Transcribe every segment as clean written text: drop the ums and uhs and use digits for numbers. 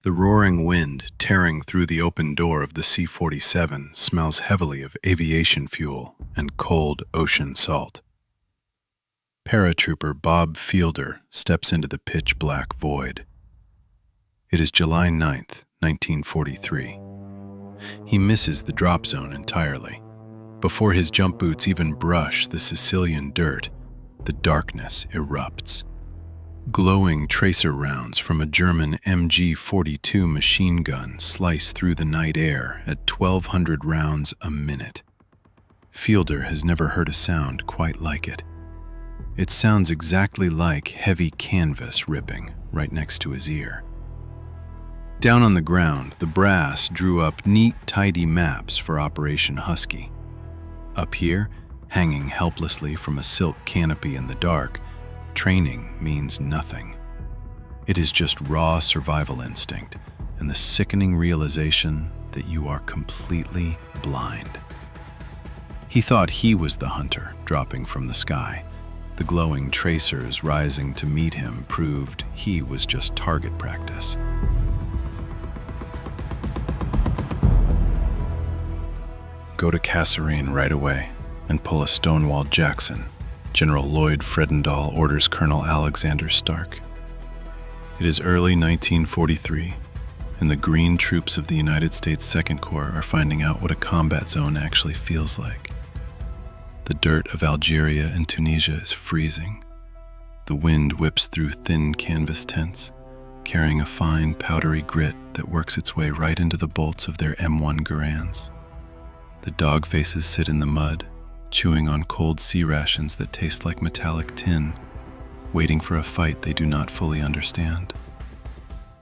The roaring wind tearing through the open door of the C-47 smells heavily of aviation fuel and cold ocean salt. Paratrooper Bob Fielder steps into the pitch-black void. It is July 9th, 1943. He misses the drop zone entirely. Before his jump boots even brush the Sicilian dirt, the darkness erupts. Glowing tracer rounds from a German MG-42 machine gun slice through the night air at 1,200 rounds a minute. Fielder has never heard a sound quite like it. It sounds exactly like heavy canvas ripping right next to his ear. Down on the ground, the brass drew up neat, tidy maps for Operation Husky. Up here, hanging helplessly from a silk canopy in the dark, training means nothing. It is just raw survival instinct and the sickening realization that you are completely blind. He thought he was the hunter dropping from the sky. The glowing tracers rising to meet him proved he was just target practice. Go to Kasserine right away and pull a Stonewall Jackson. General Lloyd Fredendall orders Colonel Alexander Stark. It is early 1943, and the green troops of the United States Second Corps are finding out what a combat zone actually feels like. The dirt of Algeria and Tunisia is freezing. The wind whips through thin canvas tents, carrying a fine, powdery grit that works its way right into the bolts of their M1 Garands. The dog faces sit in the mud, chewing on cold sea rations that taste like metallic tin, waiting for a fight they do not fully understand.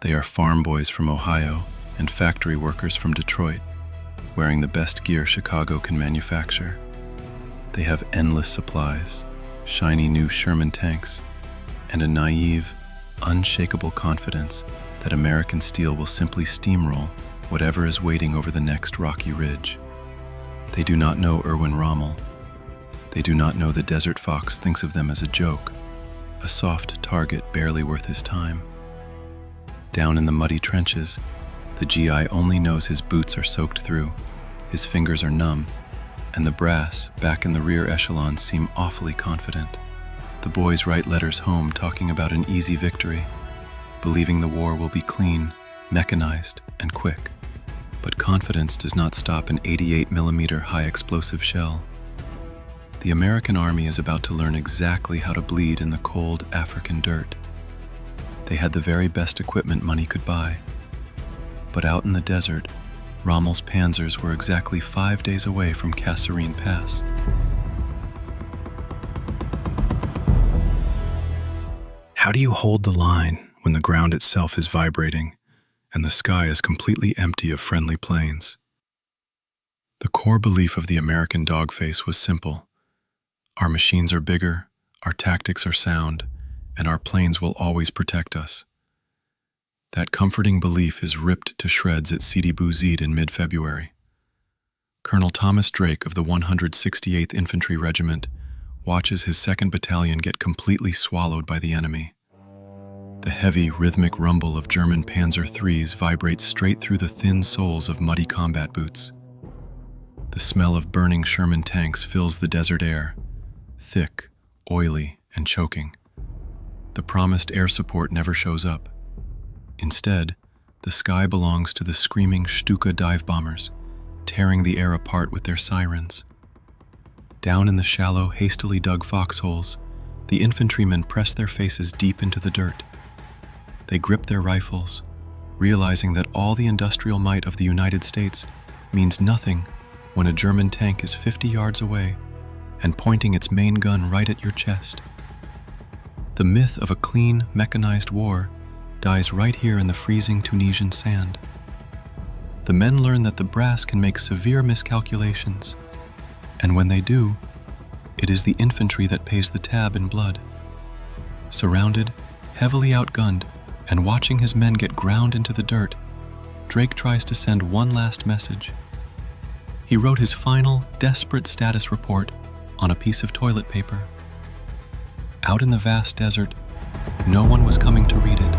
They are farm boys from Ohio and factory workers from Detroit, wearing the best gear Chicago can manufacture. They have endless supplies, shiny new Sherman tanks, and a naive, unshakable confidence that American steel will simply steamroll whatever is waiting over the next rocky ridge. They do not know Erwin Rommel. They do not know the Desert Fox thinks of them as a joke, a soft target barely worth his time. Down in the muddy trenches, the GI only knows his boots are soaked through, his fingers are numb, and the brass back in the rear echelon seem awfully confident. The boys write letters home talking about an easy victory, believing the war will be clean, mechanized, and quick. But confidence does not stop an 88mm high-explosive shell. The American Army is about to learn exactly how to bleed in the cold African dirt. They had the very best equipment money could buy. But out in the desert, Rommel's panzers were exactly 5 days away from Kasserine Pass. How do you hold the line when the ground itself is vibrating and the sky is completely empty of friendly planes? The core belief of the American dogface was simple. Our machines are bigger, our tactics are sound, and our planes will always protect us. That comforting belief is ripped to shreds at Sidi Bouzid in mid-February. Colonel Thomas Drake of the 168th Infantry Regiment watches his 2nd Battalion get completely swallowed by the enemy. The heavy, rhythmic rumble of German Panzer IIIs vibrates straight through the thin soles of muddy combat boots. The smell of burning Sherman tanks fills the desert air, thick, oily, and choking. The promised air support never shows up. Instead, the sky belongs to the screaming Stuka dive bombers, tearing the air apart with their sirens. Down in the shallow, hastily dug foxholes, the infantrymen press their faces deep into the dirt. They grip their rifles, realizing that all the industrial might of the United States means nothing when a German tank is 50 yards away and pointing its main gun right at your chest. The myth of a clean, mechanized war dies right here in the freezing Tunisian sand. The men learn that the brass can make severe miscalculations, and when they do, it is the infantry that pays the tab in blood. Surrounded, heavily outgunned, and watching his men get ground into the dirt, Drake tries to send one last message. He wrote his final, desperate status report on a piece of toilet paper. Out in the vast desert, no one was coming to read it.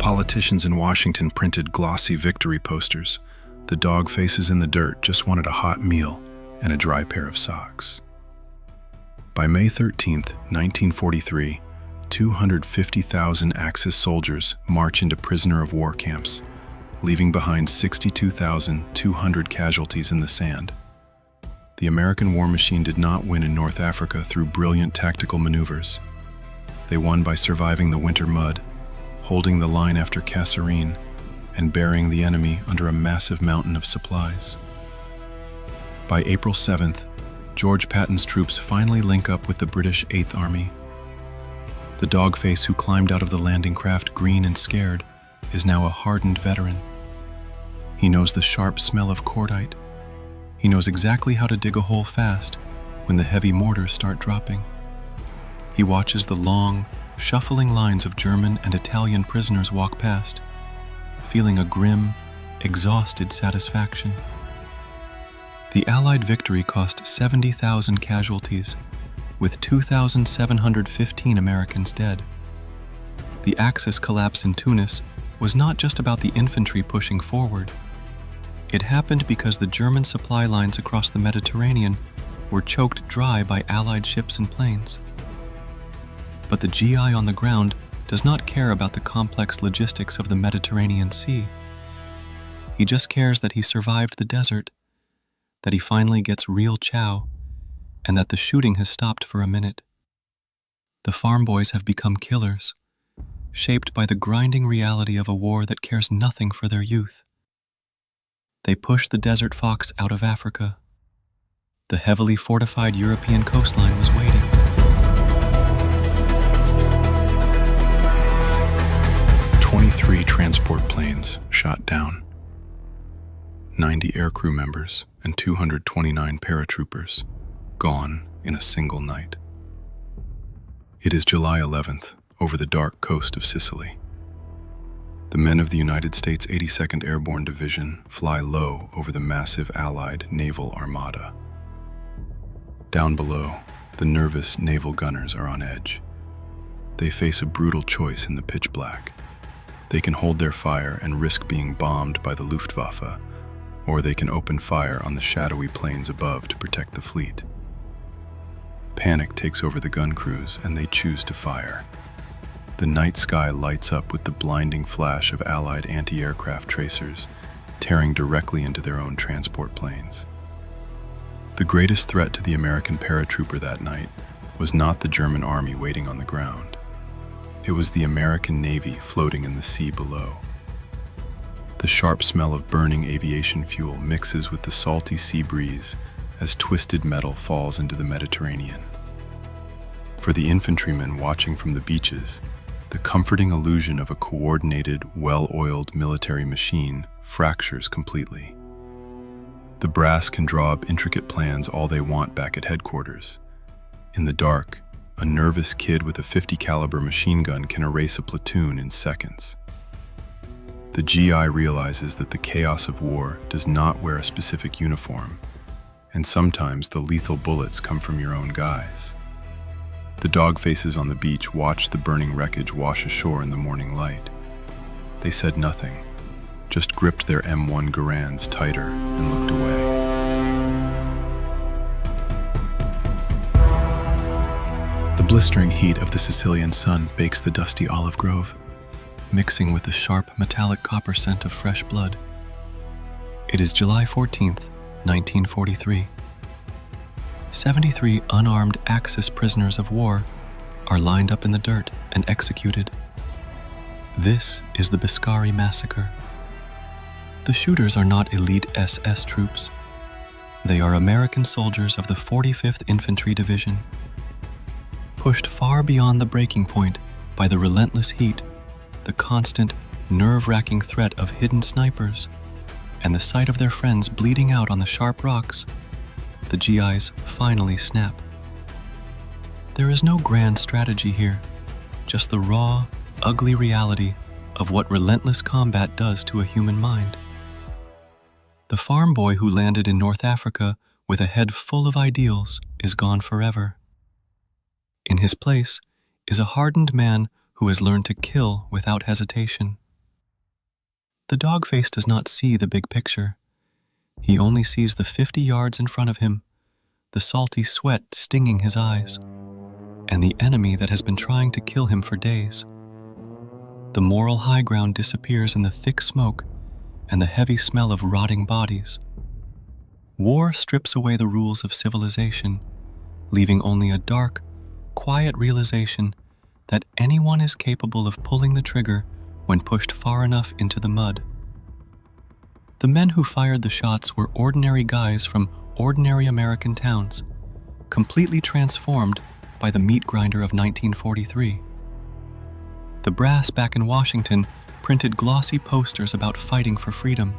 Politicians in Washington printed glossy victory posters. The dog faces in the dirt just wanted a hot meal and a dry pair of socks. By May 13, 1943, 250,000 Axis soldiers march into prisoner of war camps, leaving behind 62,200 casualties in the sand. The American war machine did not win in North Africa through brilliant tactical maneuvers. They won by surviving the winter mud, holding the line after Kasserine, and burying the enemy under a massive mountain of supplies. By April 7th, George Patton's troops finally link up with the British 8th Army. The dogface who climbed out of the landing craft green and scared is now a hardened veteran. He knows the sharp smell of cordite. He knows exactly how to dig a hole fast when the heavy mortars start dropping. He watches the long, shuffling lines of German and Italian prisoners walk past, feeling a grim, exhausted satisfaction. The Allied victory cost 70,000 casualties, with 2,715 Americans dead. The Axis collapse in Tunis was not just about the infantry pushing forward. It happened because the German supply lines across the Mediterranean were choked dry by Allied ships and planes. But the GI on the ground does not care about the complex logistics of the Mediterranean Sea. He just cares that he survived the desert, that he finally gets real chow, and that the shooting has stopped for a minute. The farm boys have become killers, shaped by the grinding reality of a war that cares nothing for their youth. They push the desert fox out of Africa. The heavily fortified European coastline was waiting. 23 transport planes shot down, 90 aircrew members and 229 paratroopers gone in a single night. It is July 11th over the dark coast of Sicily. The men of the United States 82nd Airborne Division fly low over the massive Allied naval armada. Down below, the nervous naval gunners are on edge. They face a brutal choice in the pitch black. They can hold their fire and risk being bombed by the Luftwaffe, or they can open fire on the shadowy planes above to protect the fleet. Panic takes over the gun crews and they choose to fire. The night sky lights up with the blinding flash of Allied anti-aircraft tracers tearing directly into their own transport planes. The greatest threat to the American paratrooper that night was not the German army waiting on the ground. It was the American Navy floating in the sea below. The sharp smell of burning aviation fuel mixes with the salty sea breeze as twisted metal falls into the Mediterranean. For the infantrymen watching from the beaches, the comforting illusion of a coordinated, well-oiled military machine fractures completely. The brass can draw up intricate plans all they want back at headquarters. In the dark, a nervous kid with a .50 caliber machine gun can erase a platoon in seconds. The GI realizes that the chaos of war does not wear a specific uniform, and sometimes the lethal bullets come from your own guys. The dog faces on the beach watched the burning wreckage wash ashore in the morning light. They said nothing, just gripped their M1 Garands tighter and looked away. The blistering heat of the Sicilian sun bakes the dusty olive grove, mixing with the sharp metallic copper scent of fresh blood. It is July 14th, 1943. 73 unarmed Axis prisoners of war are lined up in the dirt and executed. This is the Biscari Massacre. The shooters are not elite SS troops. They are American soldiers of the 45th Infantry Division. Pushed far beyond the breaking point by the relentless heat, the constant, nerve-wracking threat of hidden snipers, and the sight of their friends bleeding out on the sharp rocks, the GIs finally snap. There is no grand strategy here, just the raw, ugly reality of what relentless combat does to a human mind. The farm boy who landed in North Africa with a head full of ideals is gone forever. In his place is a hardened man who has learned to kill without hesitation. the dog-face does not see the big picture. He only sees the 50 yards in front of him, the salty sweat stinging his eyes, and the enemy that has been trying to kill him for days. The moral high ground disappears in the thick smoke and the heavy smell of rotting bodies. War strips away the rules of civilization, leaving only a dark, quiet realization that anyone is capable of pulling the trigger when pushed far enough into the mud. The men who fired the shots were ordinary guys from ordinary American towns, completely transformed by the meat grinder of 1943. The brass back in Washington printed glossy posters about fighting for freedom.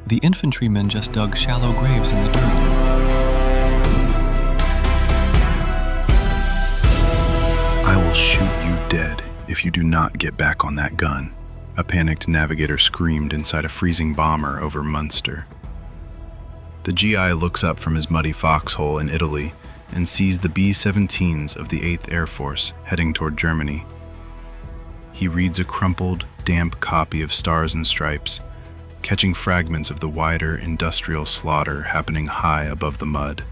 The infantrymen just dug shallow graves in the dirt. "I will shoot you dead if you do not get back on that gun," a panicked navigator screamed inside a freezing bomber over Munster. The GI looks up from his muddy foxhole in Italy and sees the B-17s of the 8th Air Force heading toward Germany. He reads a crumpled, damp copy of Stars and Stripes, catching fragments of the wider industrial slaughter happening high above the mud.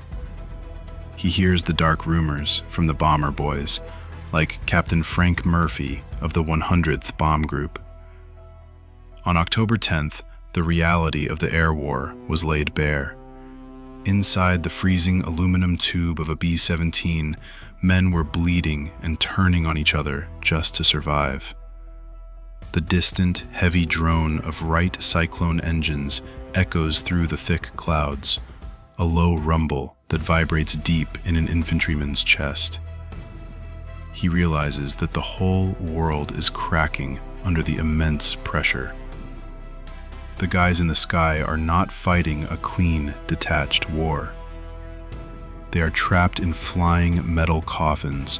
He hears the dark rumors from the bomber boys, like Captain Frank Murphy of the 100th Bomb Group. On October 10th, the reality of the air war was laid bare. Inside the freezing aluminum tube of a B-17, men were bleeding and turning on each other just to survive. The distant, heavy drone of Wright Cyclone engines echoes through the thick clouds, a low rumble that vibrates deep in an infantryman's chest. He realizes that the whole world is cracking under the immense pressure. The guys in the sky are not fighting a clean, detached war. They are trapped in flying metal coffins,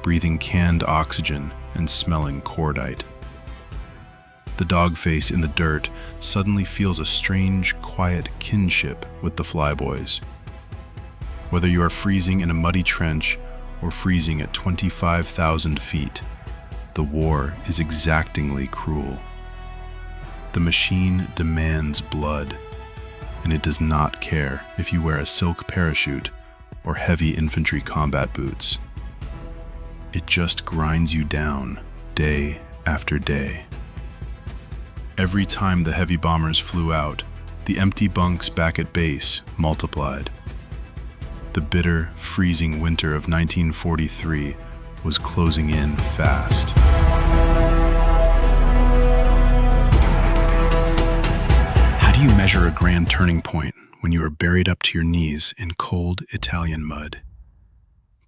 breathing canned oxygen and smelling cordite. The dog face in the dirt suddenly feels a strange, quiet kinship with the flyboys. Whether you are freezing in a muddy trench or freezing at 25,000 feet, the war is exactingly cruel. The machine demands blood, and it does not care if you wear a silk parachute or heavy infantry combat boots. It just grinds you down day after day. Every time the heavy bombers flew out, the empty bunks back at base multiplied. The bitter, freezing winter of 1943 was closing in fast. How do you measure a grand turning point when you are buried up to your knees in cold Italian mud?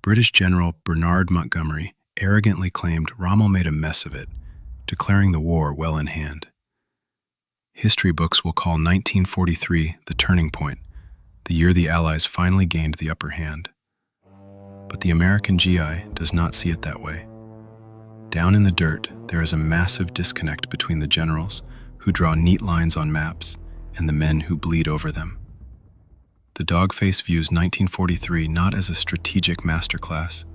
British General Bernard Montgomery arrogantly claimed Rommel made a mess of it, declaring the war well in hand. History books will call 1943 the turning point, the year the Allies finally gained the upper hand. But the American GI does not see it that way. Down in the dirt, there is a massive disconnect between the generals, who draw neat lines on maps, and the men who bleed over them. The dogface views 1943 not as a strategic masterclass,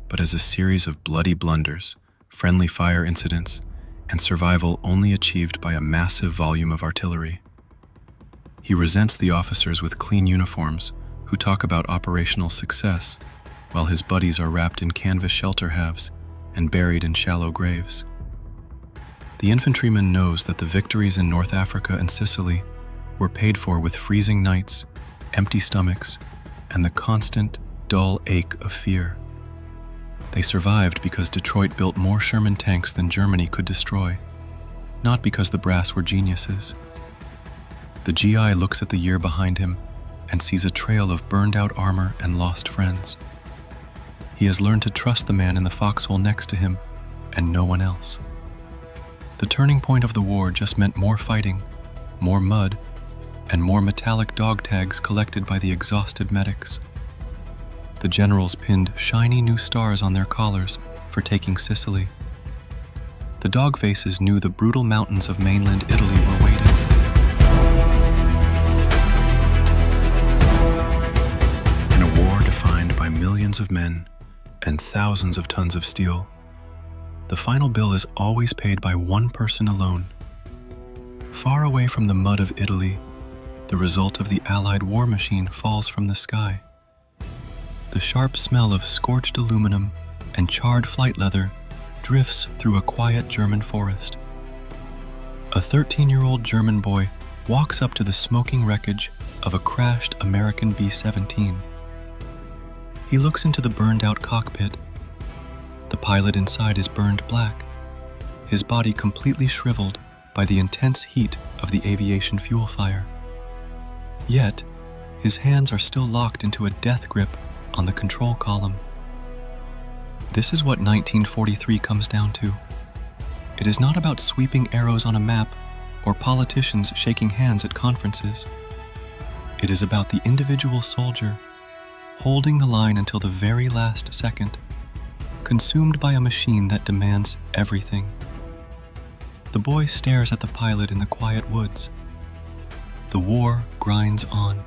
but as a series of bloody blunders, friendly fire incidents, and survival only achieved by a massive volume of artillery. He resents the officers with clean uniforms who talk about operational success, while his buddies are wrapped in canvas shelter halves and buried in shallow graves. The infantryman knows that the victories in North Africa and Sicily were paid for with freezing nights, empty stomachs, and the constant, dull ache of fear. They survived because Detroit built more Sherman tanks than Germany could destroy, not because the brass were geniuses. The GI looks at the year behind him and sees a trail of burned-out armor and lost friends. He has learned to trust the man in the foxhole next to him and no one else. The turning point of the war just meant more fighting, more mud, and more metallic dog tags collected by the exhausted medics. The generals pinned shiny new stars on their collars for taking Sicily. The dog faces knew the brutal mountains of mainland Italy were waiting. In a war defined by millions of men and thousands of tons of steel, the final bill is always paid by one person alone. Far away from the mud of Italy, the result of the Allied war machine falls from the sky. The sharp smell of scorched aluminum and charred flight leather drifts through a quiet German forest. A 13-year-old German boy walks up to the smoking wreckage of a crashed American B-17. He looks into the burned-out cockpit. The pilot inside is burned black, his body completely shriveled by the intense heat of the aviation fuel fire. Yet, his hands are still locked into a death grip on the control column. This is what 1943 comes down to. It is not about sweeping arrows on a map or politicians shaking hands at conferences. It is about the individual soldier holding the line until the very last second, consumed by a machine that demands everything. The boy stares at the pilot in the quiet woods. The war grinds on.